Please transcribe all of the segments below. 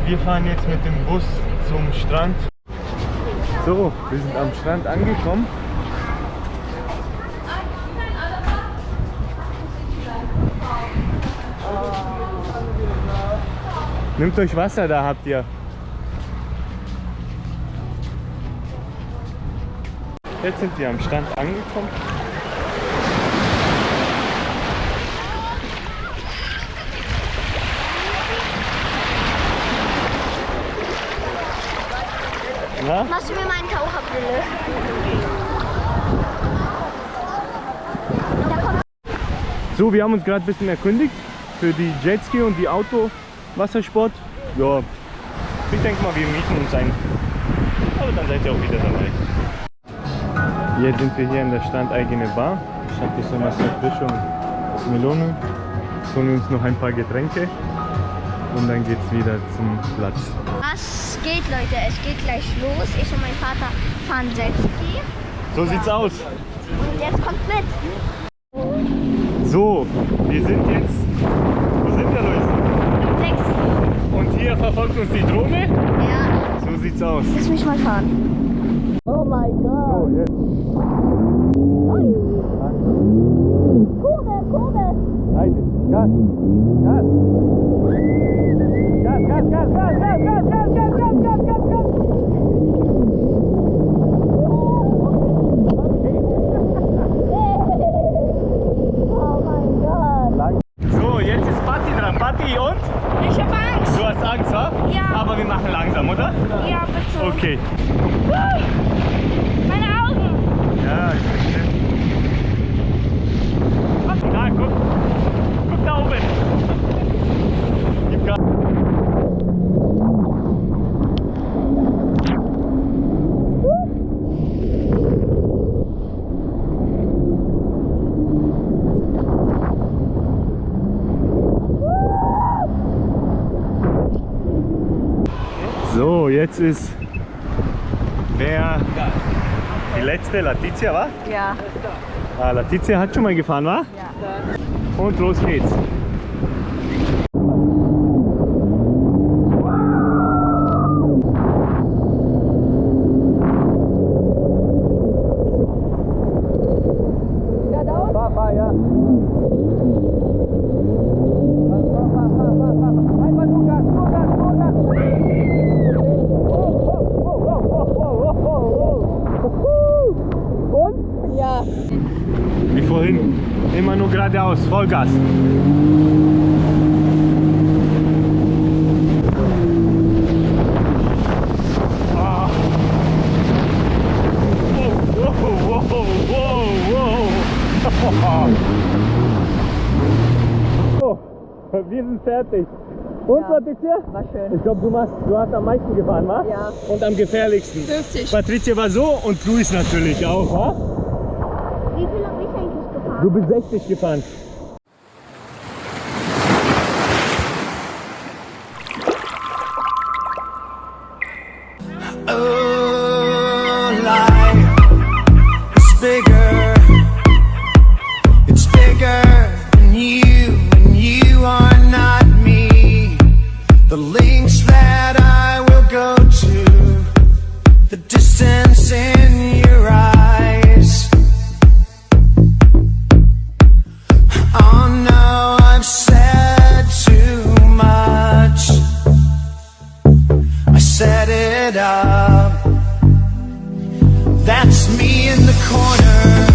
Wir fahren jetzt mit dem Bus zum Strand. So, wir sind am Strand angekommen. Nehmt euch Wasser, da habt ihr. Jetzt sind wir am Strand angekommen. Na? Machst du mir meine Taucherbrille? So, wir haben uns gerade ein bisschen erkundigt für die Jetski und die Auto-Wassersport. Ja, ich denke mal, wir mieten uns ein. Aber dann seid ihr auch wieder dabei. Jetzt sind wir hier in der strandeigene Bar. Ich habe ein bisschen Wasserfrischung, Melone. Holen uns noch ein paar Getränke und dann geht's wieder zum Platz. Was geht, Leute? Es geht gleich los. Ich und mein Vater fahren Jetski. So sieht's aus. Und jetzt kommt mit. So, wir sind jetzt. Wo sind wir, Leute? 6. Und hier verfolgt uns die Drohne. Ja. So sieht's aus. Lass mich mal fahren. Oh mein Gott. So, jetzt. Kurve, Kurve. Heide, Gas, Gas. Gas, Gas, Gas, Gas, Gas, Gas, Gas, Gas, Gas, Gas, Gas, Gas. Oh mein Gott. So, jetzt ist Patti dran. Patti und? Ich hab Angst. Du hast Angst, wa? Ja. Aber wir machen langsam, oder? Ja, bitte. Okay. Meine Augen. Ja, ich verstehe. Da, guck. Guck da oben. Gib Gas. So, jetzt ist wer die letzte, Letizia, wa? Ja. Ah, Letizia hat schon mal gefahren, wa? Ja. Und los geht's. Fahr, ja. Einfach nur Gas, nur Gas, nur Gas. Und? Ja. Wie vorhin. Immer nur geradeaus, Vollgas. Ah. Wow, wow, wow, wow. So, wir sind fertig. Und, Patricia? War schön. Ich glaube, du hast am meisten gefahren, wa? Ja. Und am gefährlichsten. 50. Patricia war so und Luis natürlich auch, wa? Wie viel habe ich eigentlich gefahren? Du bist 60 gefahren. Oh, life is bigger. It's bigger than you, and you are not me. The links that I will go to, the distance in your eyes. Oh no, I've said too much. I set it up. That's me in the corner.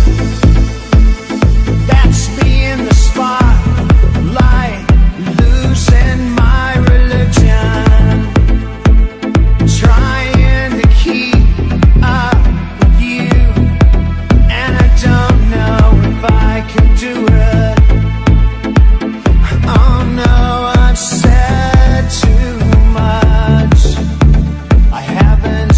That's me in the spotlight, losing my religion, trying to keep up with you, and I don't know if I can do it. Oh no, I've said too much. I haven't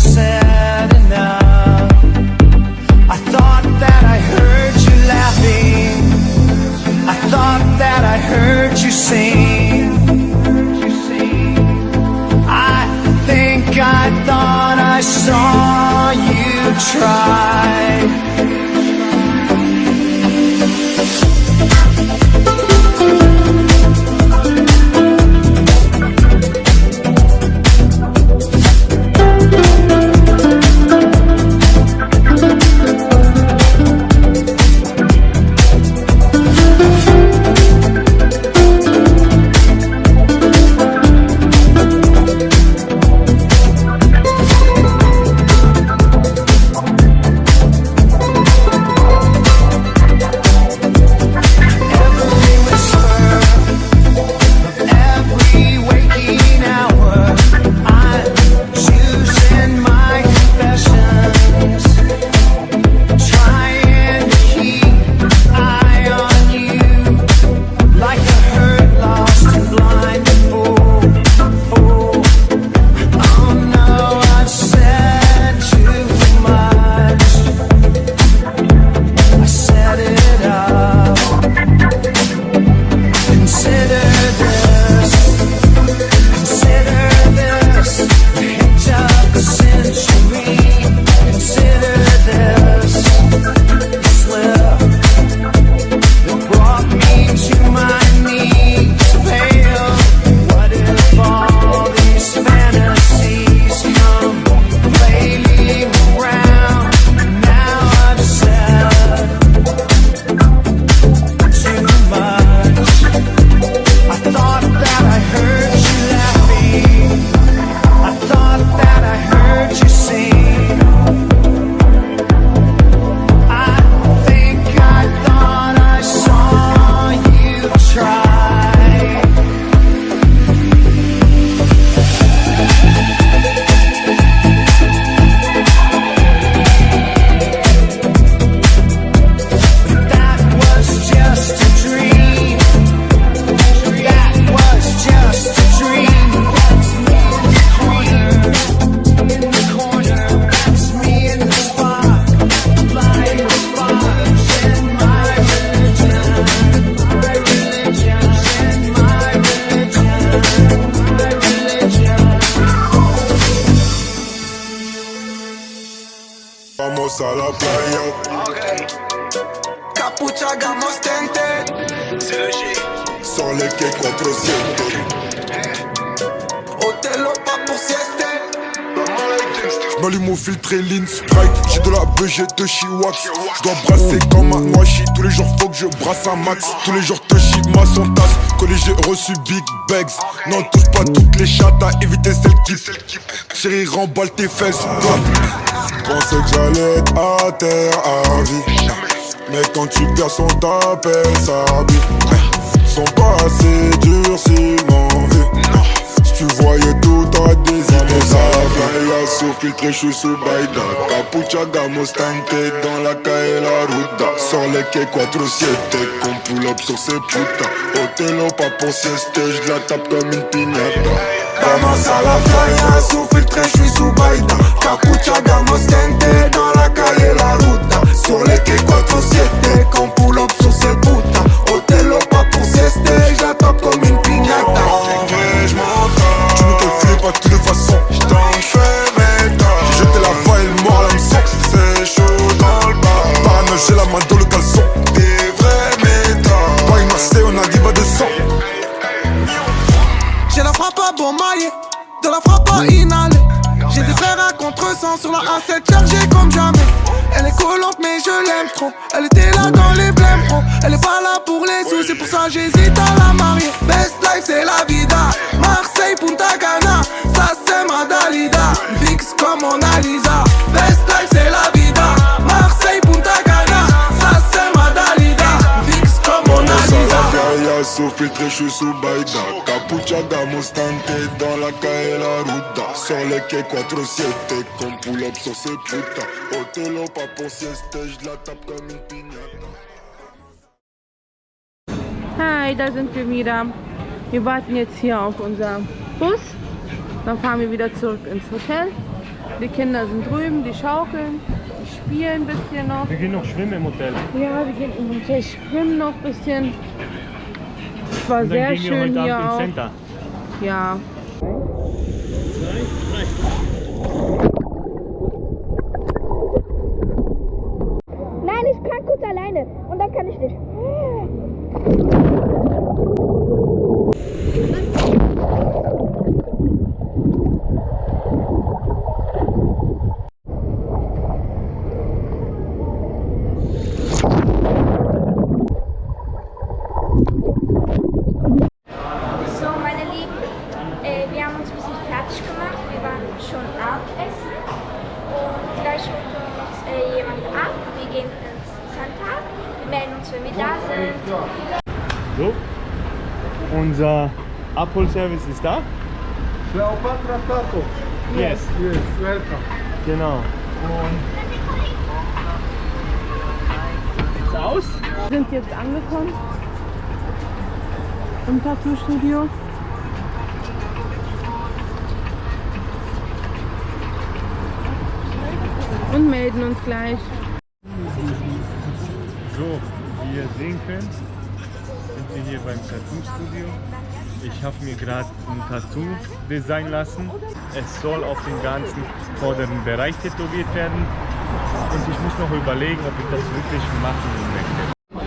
Vamos a la playa. Capucha, hagamos tente. Sur les quais 4-7. Hôtel au pas pour sieste. J'm'allume au filtre et lean strike. J'ai de la beuh, j'ai de chiwax. J'dois brasser comme un noachi. Tous les jours faut que je brasse un max. Tous les jours Toshi, ma son tasse. Collé j'ai reçu big bags. Non touche pas toutes les chattes à éviter celles qui chérie remballe tes fesses. Pensais que j'allais être à terre à vie. Mais quand tu perds son t'appelle sa vie. Sont pas assez durs s'ils m'en veulent. Tu voyais tout à des idées à la playa, sous filtre, je suis sous Baïda. Capucha, gamos, tente dans la calle la ruta. Sur les quais 4-7, qu'on pull up sur ces putas. Hôtel au pas pour sieste, je la tape comme une piñata. Vamos a la playa, sous filtre, je suis sous Baïda. Capucha, gamos, tente dans la calle la ruta. Sur les quais 4-7, qu'on pull up sur ces putas. Hôtel au pas pour sieste, je la tape comme une piñata. En vrai, je m'entends. Tu ne te fais pas de toutes les façons. J't'en fais mes temps. J'ai jeté la voix et le mort à l'hameçon. C'est chaud dans le bar. Parano, j'ai la main dans le caleçon. Des vrais méthodes. Paris, Marseille, on arrive à 200. J'ai la frappe à bon maillet, de la frappe à inhaler. J'ai des frères à contresens sur la A7 chargée comme jamais. Elle est collante mais je l'aime trop. Elle était là dans les blèmes pro. Elle est pas là pour les sous, c'est pour ça j'hésite à la marier. Best life c'est la vida. Marseille, Punta Cana, ça c'est ma Dalida. Fixe comme Mona Lisa. Best life c'est la vida. Marseille, Punta Cana, ça c'est ma Dalida. Fixe comme Mona Lisa. Playa, sous filtre, je suis sous Baïda. Capucha, gamos, tente dans la calle la ruta. Sur les quais 4-7, qu'on pull up sur ces putas. Hôtel au pas pour sieste, je la tape comme une piñata. Hi, da sind wir wieder. Wir warten jetzt hier auf unser Bus. Dann fahren wir wieder zurück ins Hotel. Die Kinder sind drüben, die schaukeln, die spielen ein bisschen noch. Wir gehen noch schwimmen im Hotel. Ja, wir gehen im Hotel schwimmen noch ein bisschen. Es war Und dann sehr gehen wir schön heute hier Abend ins auch. Center. Ja. Nein, ich kann kurz alleine und dann kann ich nicht. So, meine Lieben, wir haben uns ein bisschen fertig gemacht. Wir waren schon Abendessen und gleich holt uns jemand ab. Wir gehen ins Center. Wir melden uns, wenn wir da sind. So, unser Abholservice ist da. Cleopatra Taco. Yes. Yes, welcome. Genau. Und sieht's aus? Wir sind jetzt angekommen im Tattoo-Studio. Und melden uns gleich. So, wie ihr sehen könnt, sind wir hier beim Tattoo-Studio. Ich habe mir gerade ein Tattoo designen lassen. Es soll auf den ganzen vorderen Bereich tätowiert werden. Und ich muss noch überlegen, ob ich das wirklich machen möchte.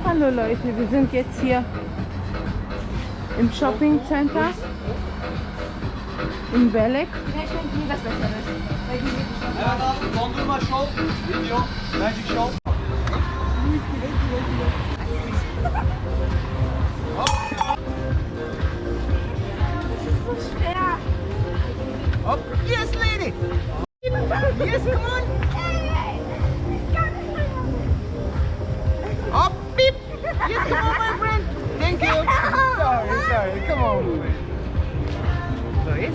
Hallo Leute, wir sind jetzt hier im Shopping Center in Belek. Dondurma Show, Video, Magic Show. Up. Yes, lady. Yes, come on. Up, beep. Yes, come on, my friend. Thank you. Sorry. Come on. Louis,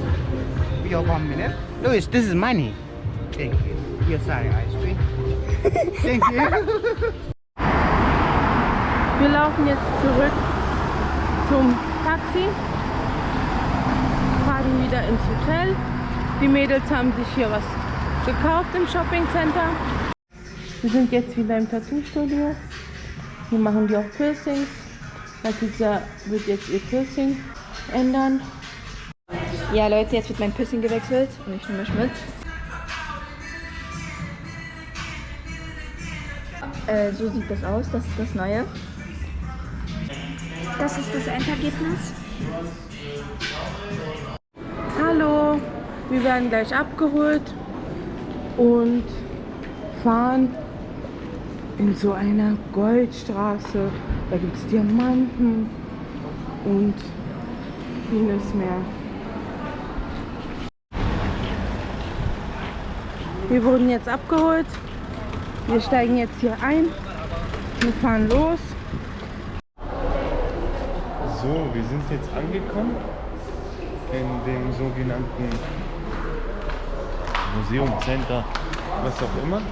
your 1 minute. Louis, this is money. Thank you. Your sorry ice cream. Thank you. Wir laufen jetzt zurück zum Taxi, fahren wieder ins Hotel. Die Mädels haben sich hier was gekauft im Shopping Center. Wir sind jetzt wieder im Tattoo-Studio. Hier machen die auch Piercings. Natisa wird jetzt ihr Piercing ändern. Ja Leute, jetzt wird mein Piercing gewechselt und ich nehme euch mit. So sieht das aus, das ist das Neue. Das ist das Endergebnis. Hallo, wir werden gleich abgeholt und fahren in so einer Goldstraße. Da gibt es Diamanten und vieles mehr. Wir wurden jetzt abgeholt. Wir steigen jetzt hier ein. Wir fahren los. So, wir sind jetzt angekommen in dem sogenannten Museum, Center, was auch immer.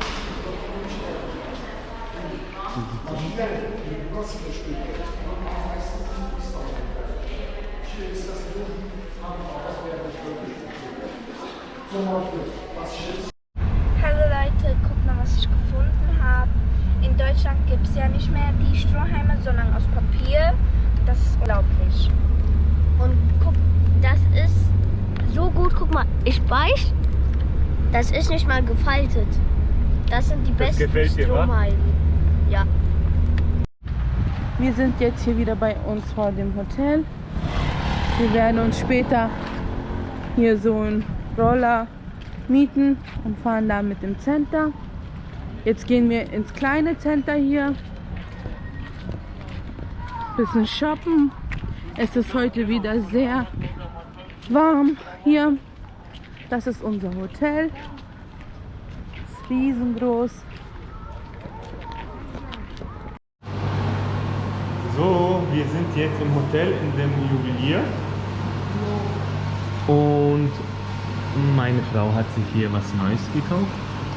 Hallo Leute, guckt mal, was ich gefunden habe. In Deutschland gibt es ja nicht mehr die Strohhalme, sondern aus Papier. Das ist unglaublich. Und guck, das ist so gut. Guck mal, ich beiß. Das ist nicht mal gefaltet. Das sind die besten gefällt dir, wa? Strohhalme. Ja. Wir sind jetzt hier wieder bei uns vor dem Hotel. Wir werden uns später hier so einen Roller mieten und fahren da mit dem Center. Jetzt gehen wir ins kleine Center hier. Bisschen shoppen. Es ist heute wieder sehr warm hier. Das ist unser Hotel. Das ist riesengroß. So, wir sind jetzt im Hotel in dem Juwelier und meine Frau hat sich hier was Neues gekauft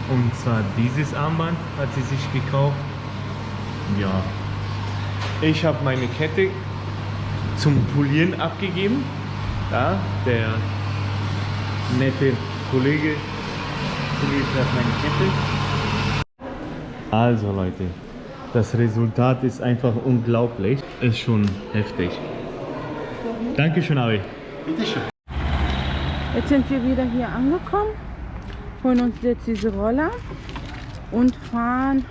und zwar dieses Armband hat sie sich gekauft. Ja, ich habe meine Kette zum Polieren abgegeben. Ja, der nette Kollege poliert hat meine Kette. Also Leute, das Resultat ist einfach unglaublich. Ist schon heftig. Dankeschön, Abi. Bitteschön. Jetzt sind wir wieder hier angekommen, holen uns jetzt diese Roller und fahren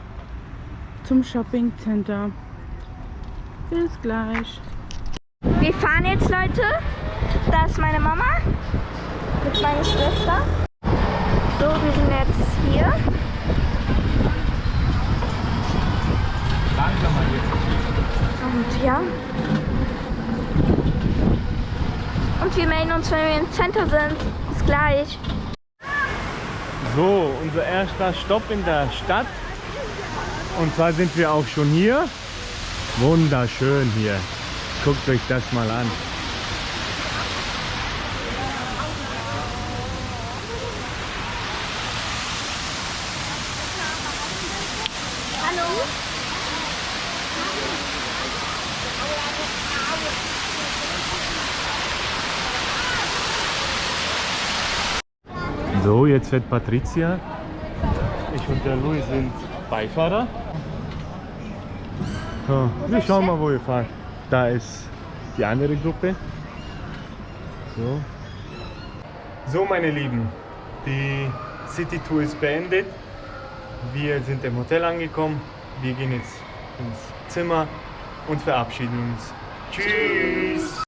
zum Shopping Center. Bis gleich. Wir fahren jetzt, Leute. Da ist meine Mama mit meiner Schwester. So, wir sind jetzt hier. Und ja. Und wir melden uns, wenn wir im Center sind. Bis gleich. So, unser erster Stopp in der Stadt. Und zwar sind wir auch schon hier. Wunderschön hier. Guckt euch das mal an. So, jetzt fährt Patricia. Ich und der Louis sind Beifahrer. So, wir schauen mal, wo wir fahren. Da ist die andere Gruppe. So, meine Lieben, die City Tour ist beendet. Wir sind im Hotel angekommen. Wir gehen jetzt ins Zimmer und verabschieden uns. Tschüss!